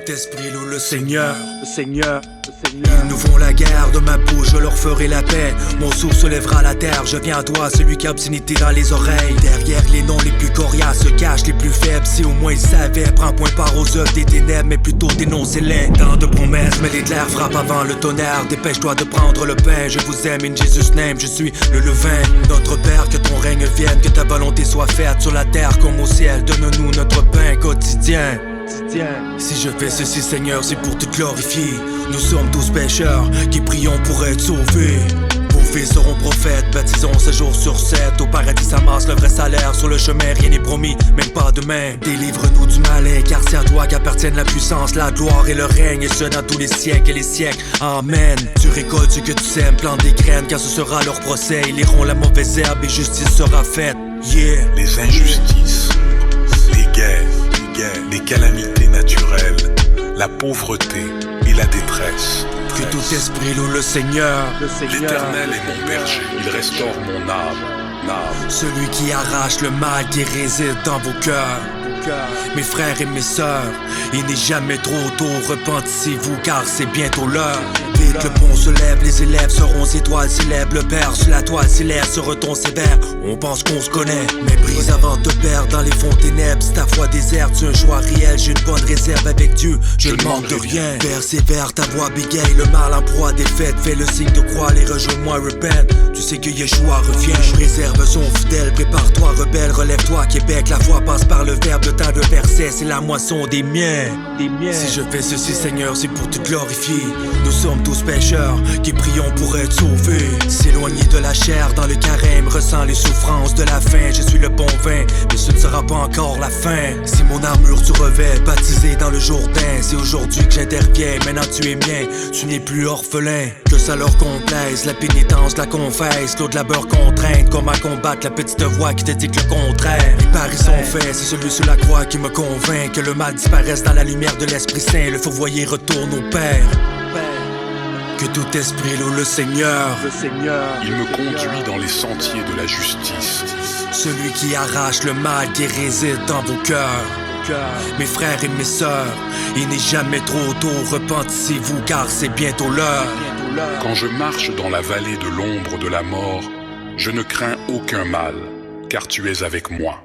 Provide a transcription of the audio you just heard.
esprit loue le Seigneur, le Seigneur, le Seigneur. Ils nous font la guerre, de ma bouche je leur ferai la paix. Mon souffle se lèvera à la terre, je viens à toi, celui qui a obscénité dans les oreilles. Derrière les noms les plus coriaces se cachent les plus faibles. Si au moins ils savaient, prends point part aux œuvres des ténèbres, mais plutôt dénoncez-les. Tant de promesses, mais l'éclair frappe avant le tonnerre. Dépêche-toi de prendre le pain, je vous aime in Jesus name, je suis le levain. Notre Père, que ton règne vienne, que ta volonté soit faite sur la terre comme au ciel. Donne-nous notre pain quotidien. Si je fais ceci, Seigneur, c'est pour te glorifier. Nous sommes tous pécheurs qui prions pour être sauvés. Vos fils seront prophètes, baptisons 7 jours sur 7. Au paradis s'amasse le vrai salaire, sur le chemin rien n'est promis, même pas demain. Délivre-nous du malin, car c'est à toi qu'appartiennent la puissance, la gloire et le règne, et ce dans tous les siècles et les siècles. Amen. Tu récoltes ce que tu sèmes, plante des graines, car ce sera leur procès. Ils liront la mauvaise herbe et justice sera faite. Yeah. Les injustices, les guerres, les calamités naturelles, la pauvreté et la détresse. Que tout esprit loue le Seigneur. L'Éternel est mon berger, il restaure mon âme. Celui qui arrache le mal qui réside dans vos cœurs. Mes frères et mes sœurs, il n'est jamais trop tôt, repentissez-vous car c'est bientôt l'heure. Vite le pont se lève, les élèves seront étoiles célèbres. Le père sur la toile s'élève sur un ton sévère. On pense qu'on se connaît, mais brise avant de te perdre dans les fonds ténèbres. Si ta foi déserte, c'est un choix réel, j'ai une bonne réserve avec Dieu, je ne manque de rien. Persévère, ta voix bégaye, le mal en proie défaite. Fais le signe de croix, les rejoins-moi, repent. Tu sais que Yeshua revient, préserve son fidèle. Prépare-toi rebelle, relève-toi Québec. La foi passe par le verbe, le temps de verset, c'est la moisson des miens. Si je fais ceci, Seigneur, c'est pour te glorifier. Nous sommes tous pécheurs qui prions pour être sauvés. S'éloigner de la chair dans le carême, ressent les souffrances de la faim. Je suis le bon vin, mais ce ne sera pas encore la fin. Si mon armure tu revêts, baptisé dans le Jourdain, c'est aujourd'hui que j'interviens. Maintenant tu es mien, tu n'es plus orphelin. Que ça leur complaise, la pénitence, la confesse. L'eau de la beurre contrainte, comment combattre la petite voix qui te dit que le contraire. Les paris sont faits, c'est celui sur la croix qui me convainc que le mal disparaisse dans la lumière de l'Esprit Saint. Le fourvoyer retourne au Père. Que tout esprit loue le Seigneur. Il me conduit dans les sentiers de la justice. Celui qui arrache le mal qui réside dans vos cœurs. Mes frères et mes sœurs, il n'est jamais trop tôt, repentissez-vous car c'est bientôt l'heure. Quand je marche dans la vallée de l'ombre de la mort, je ne crains aucun mal, car tu es avec moi.